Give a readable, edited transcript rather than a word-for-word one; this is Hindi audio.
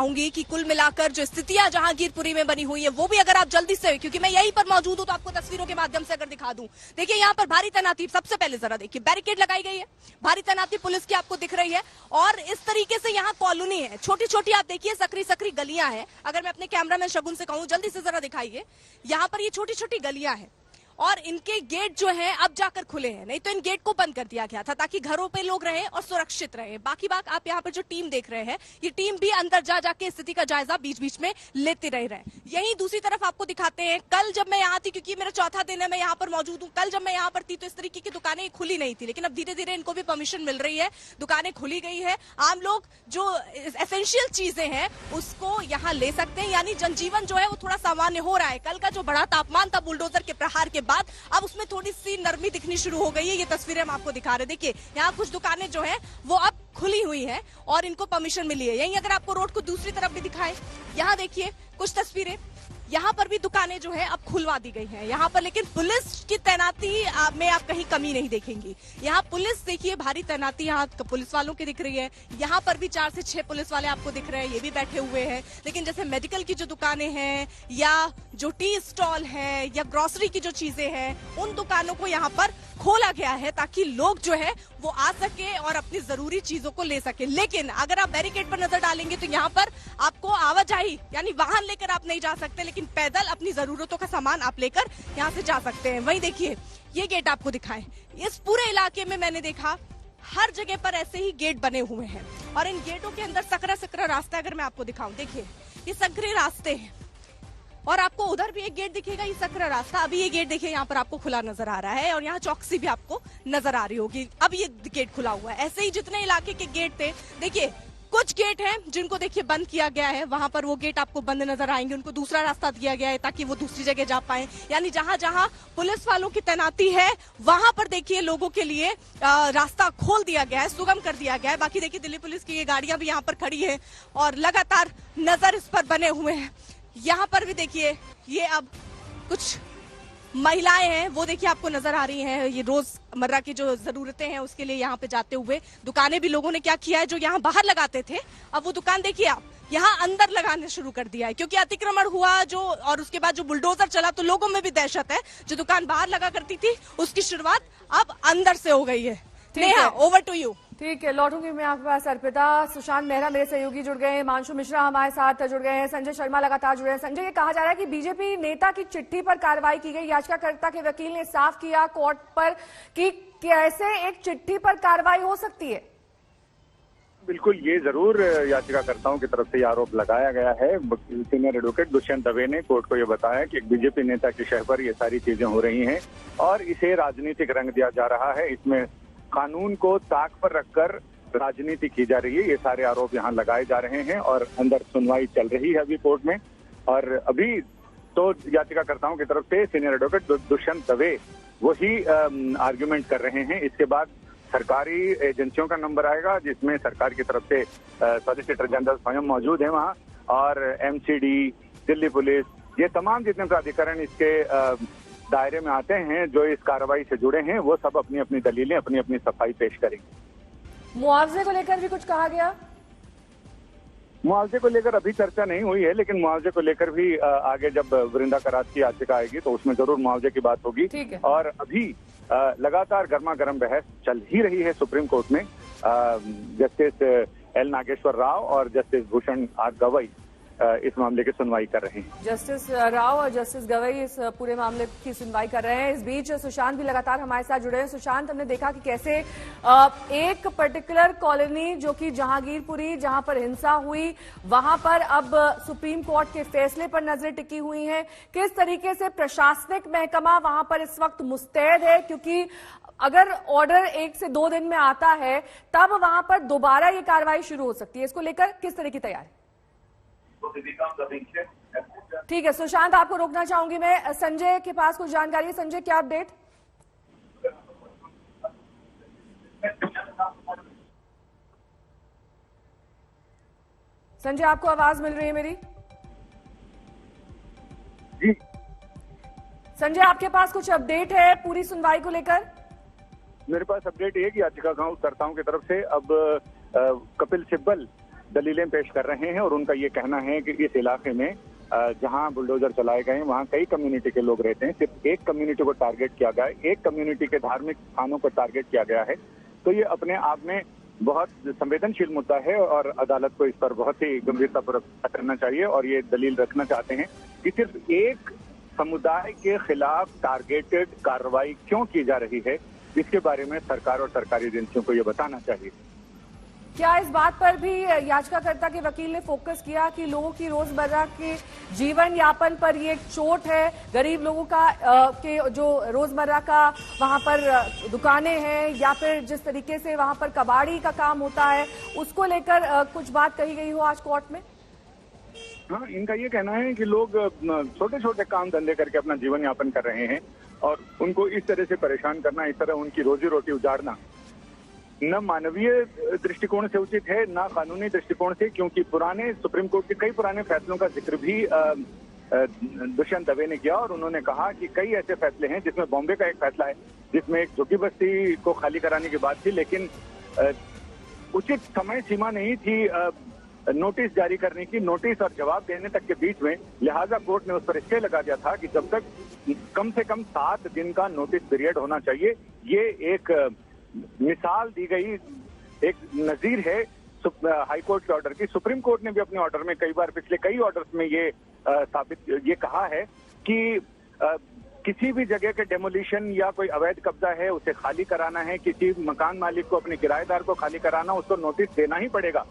कहूंगी कि कुल मिलाकर जो स्थितियां जहांगीरपुरी में बनी हुई है वो भी अगर आप जल्दी से, क्योंकि मैं यहीं पर मौजूद हूं तो आपको तस्वीरों के माध्यम से अगर दिखा दूं। देखिए यहाँ पर भारी तैनाती, सबसे पहले जरा देखिए बैरिकेड लगाई गई है, भारी तैनाती पुलिस की आपको दिख रही है और इस तरीके से यहाँ कॉलोनी है, छोटी छोटी आप देखिए सकरी सकरी गलियां हैं। अगर मैं अपने कैमरामैन शगुन से कहूं जल्दी से जरा दिखाइए, यहाँ पर ये छोटी छोटी गलियां हैं और इनके गेट जो हैं अब जाकर खुले हैं, नहीं तो इन गेट को बंद कर दिया गया था ताकि घरों पे लोग रहे और सुरक्षित रहे। बाकी बात आप यहाँ पर जो टीम देख रहे हैं, ये टीम भी अंदर जा जाके स्थिति का जायजा बीच बीच में लेते रह रहे हैं। यहीं दूसरी तरफ आपको दिखाते हैं, कल जब मैं यहाँ थी, क्योंकि मेरा चौथा दिन है मैं यहाँ पर मौजूद हूँ, कल जब मैं यहाँ पर थी तो इस तरीके की दुकानें खुली नहीं थी, लेकिन अब धीरे धीरे इनको भी परमिशन मिल रही है, दुकानें खुली गई है, आम लोग जो एसेंशियल चीजें हैं उसको यहाँ ले सकते हैं, यानी जनजीवन जो है वो थोड़ा सामान्य हो रहा है। कल का जो बड़ा तापमान था बुलडोजर के प्रहार के बाद, अब उसमें थोड़ी सी नरमी दिखनी शुरू हो गई है। ये तस्वीरें हम आपको दिखा रहे हैं, देखिए यहाँ कुछ दुकानें जो हैं वो अब खुली हुई हैं और इनको परमिशन मिली है। यहीं अगर आपको रोड को दूसरी तरफ भी दिखाएं, यहाँ देखिए कुछ तस्वीरें, यहाँ पर भी दुकानें जो है अब खुलवा दी गई हैं यहाँ पर, लेकिन पुलिस की तैनाती में आप कहीं कमी नहीं देखेंगी। यहाँ पुलिस देखिए भारी तैनाती यहाँ पुलिस वालों की दिख रही है, यहाँ पर भी 4 से 6 पुलिस वाले आपको दिख रहे हैं, ये भी बैठे हुए हैं। लेकिन जैसे मेडिकल की जो दुकानें हैं या जो टी स्टॉल है या ग्रोसरी की जो चीजें हैं, उन दुकानों को यहाँ पर खोला गया है ताकि लोग जो है वो आ सके और अपनी जरूरी चीजों को ले सके। लेकिन अगर आप बैरिकेड पर नजर डालेंगे तो यहाँ पर आपको आवाजाही यानी वाहन लेकर आप नहीं जा सकते, लेकिन पैदल अपनी जरूरतों का सामान आप लेकर यहाँ से जा सकते हैं। वहीं देखिए ये गेट आपको दिखाएं, इस पूरे इलाके में मैंने देखा हर जगह पर ऐसे ही गेट बने हुए हैं और इन गेटों के अंदर सकरा सकरा रास्ता अगर मैं आपको दिखाऊं, देखिए ये सकरे रास्ते हैं और आपको उधर भी एक गेट दिखेगा, ये सकरा रास्ता। अभी ये गेट देखिए यहाँ पर आपको खुला नजर आ रहा है और यहाँ चौकसी भी आपको नजर आ रही होगी, अब ये गेट खुला हुआ है। ऐसे ही जितने इलाके के गेट थे, देखिए कुछ गेट हैं जिनको देखिए बंद किया गया है, वहां पर वो गेट आपको बंद नजर आएंगे, उनको दूसरा रास्ता दिया गया है ताकि वो दूसरी जगह जा पाए। यानी जहां जहां पुलिस वालों की तैनाती है वहां पर देखिए लोगों के लिए रास्ता खोल दिया गया है, सुगम कर दिया गया है। बाकी देखिए दिल्ली पुलिस की ये गाड़ियां भी यहाँ पर खड़ी है और लगातार नजर इस पर बने हुए हैं। यहाँ पर भी देखिए ये अब कुछ महिलाएं हैं वो देखिए आपको नजर आ रही हैं, ये रोजमर्रा की जो जरूरतें हैं उसके लिए यहाँ पे जाते हुए। दुकानें भी लोगों ने क्या किया है, जो यहाँ बाहर लगाते थे अब वो दुकान देखिए आप यहाँ अंदर लगाने शुरू कर दिया है, क्योंकि अतिक्रमण हुआ जो और उसके बाद जो बुलडोजर चला तो लोगों में भी दहशत है। जो दुकान बाहर लगा करती थी उसकी शुरुआत अब अंदर से हो गई है। Neha, over to you. ठीक है, लौटूंगी मैं आपके पास। अर्पिता, सुशांत मेहरा मेरे सहयोगी जुड़ गए हैं, हिमांशु मिश्रा हमारे साथ जुड़ गए हैं, संजय शर्मा लगातार जुड़े हैं। संजय, ये कहा जा रहा है कि बीजेपी नेता की चिट्ठी पर कार्रवाई की गई, याचिकाकर्ता के वकील ने साफ किया कोर्ट पर कि कैसे एक चिट्ठी पर कार्रवाई हो सकती है। बिल्कुल, ये जरूर याचिकाकर्ताओं की तरफ से ये आरोप लगाया गया है। सीनियर एडवोकेट दुष्यंत दवे ने कोर्ट को ये बताया कि एक बीजेपी नेता की शह पर ये सारी चीजें हो रही हैं और इसे राजनीतिक रंग दिया जा रहा है, इसमें कानून को ताक पर रखकर राजनीति की जा रही है। ये सारे आरोप यहाँ लगाए जा रहे हैं और अंदर सुनवाई चल रही है अभी कोर्ट में। और अभी तो याचिकाकर्ताओं की तरफ से सीनियर एडवोकेट दुष्यंत दवे वही आर्ग्यूमेंट कर रहे हैं। इसके बाद सरकारी एजेंसियों का नंबर आएगा जिसमें सरकार की तरफ से सॉलिसिटर जनरल स्वयं मौजूद है वहाँ, और एमसीडी, दिल्ली पुलिस, ये तमाम जितने प्राधिकरण इसके दायरे में आते हैं जो इस कार्रवाई से जुड़े हैं, वो सब अपनी अपनी दलीलें, अपनी अपनी सफाई पेश करेंगे। मुआवजे को लेकर भी कुछ कहा गया? मुआवजे को लेकर अभी चर्चा नहीं हुई है, लेकिन मुआवजे को लेकर भी आगे जब वृंदा करात की याचिका आएगी तो उसमें जरूर मुआवजे की बात होगी। और अभी लगातार गर्मा गर्म बहस चल ही रही है सुप्रीम कोर्ट में। जस्टिस एल नागेश्वर राव और जस्टिस भूषण आर गवई इस मामले की सुनवाई कर रहे हैं। जस्टिस राव और जस्टिस गवई इस पूरे मामले की सुनवाई कर रहे हैं। इस बीच सुशांत भी लगातार हमारे साथ जुड़े हैं। सुशांत, हमने देखा कि कैसे एक पर्टिकुलर कॉलोनी जो कि जहांगीरपुरी, जहां पर हिंसा हुई, वहां पर अब सुप्रीम कोर्ट के फैसले पर नजरें टिकी हुई हैं। किस तरीके से प्रशासनिक महकमा वहां पर इस वक्त मुस्तैद है, क्योंकि अगर ऑर्डर 1 से 2 दिन में आता है तब वहां पर दोबारा ये कार्रवाई शुरू हो सकती है। इसको लेकर किस तरह की तैयारी? ठीक है सुशांत, आपको रोकना चाहूंगी मैं। संजय के पास कुछ जानकारी है। संजय, क्या अपडेट? संजय, आपको आवाज मिल रही है मेरी? जी संजय, आपके पास कुछ अपडेट है पूरी सुनवाई को लेकर? मेरे पास अपडेट ये कि याचिकाकर्ताओं की तरफ से अब कपिल सिब्बल दलीलें पेश कर रहे हैं और उनका ये कहना है कि इस इलाके में जहां बुलडोजर चलाए गए वहां कई कम्युनिटी के लोग रहते हैं, सिर्फ एक कम्युनिटी को टारगेट किया गया है, एक कम्युनिटी के धार्मिक स्थानों को टारगेट किया गया है। तो ये अपने आप में बहुत संवेदनशील मुद्दा है और अदालत को इस पर बहुत ही गंभीरतापूर्वक करना चाहिए और ये दलील रखना चाहते हैं कि सिर्फ एक समुदाय के खिलाफ टारगेटेड कार्रवाई क्यों की जा रही है, इसके बारे में सरकार और सरकारी एजेंसियों को ये बताना चाहिए। क्या इस बात पर भी याचिकाकर्ता के वकील ने फोकस किया कि लोगों की रोजमर्रा के जीवन यापन पर ये एक चोट है, गरीब लोगों का के जो रोजमर्रा का वहां पर दुकानें हैं या फिर जिस तरीके से वहां पर कबाड़ी का काम होता है, उसको लेकर कुछ बात कही गई हो आज कोर्ट में? हाँ, इनका ये कहना है कि लोग छोटे छोटे काम धंधे करके अपना जीवन यापन कर रहे हैं और उनको इस तरह से परेशान करना, इस तरह उनकी रोजी रोटी उजाड़ना न मानवीय दृष्टिकोण से उचित है, न कानूनी दृष्टिकोण से, क्योंकि पुराने सुप्रीम कोर्ट के कई पुराने फैसलों का जिक्र भी दुष्यंत दवे ने किया और उन्होंने कहा कि कई ऐसे फैसले हैं, जिसमें बॉम्बे का एक फैसला है जिसमें एक झुग्गी बस्ती को खाली कराने की बात थी, लेकिन उचित समय सीमा नहीं थी नोटिस जारी करने की, नोटिस और जवाब देने तक के बीच में, लिहाजा कोर्ट ने उस पर स्टे लगा दिया था कि जब तक कम से कम 7 दिन का नोटिस पीरियड होना चाहिए। ये एक मिसाल दी गई, एक नजीर है हाईकोर्ट के ऑर्डर की। सुप्रीम कोर्ट ने भी अपने ऑर्डर में कई बार, पिछले कई ऑर्डर्स में ये कहा है कि किसी भी जगह के डेमोलिशन या कोई अवैध कब्जा है उसे खाली कराना है, किसी मकान मालिक को अपने किराएदार को खाली कराना, उसको नोटिस देना ही पड़ेगा।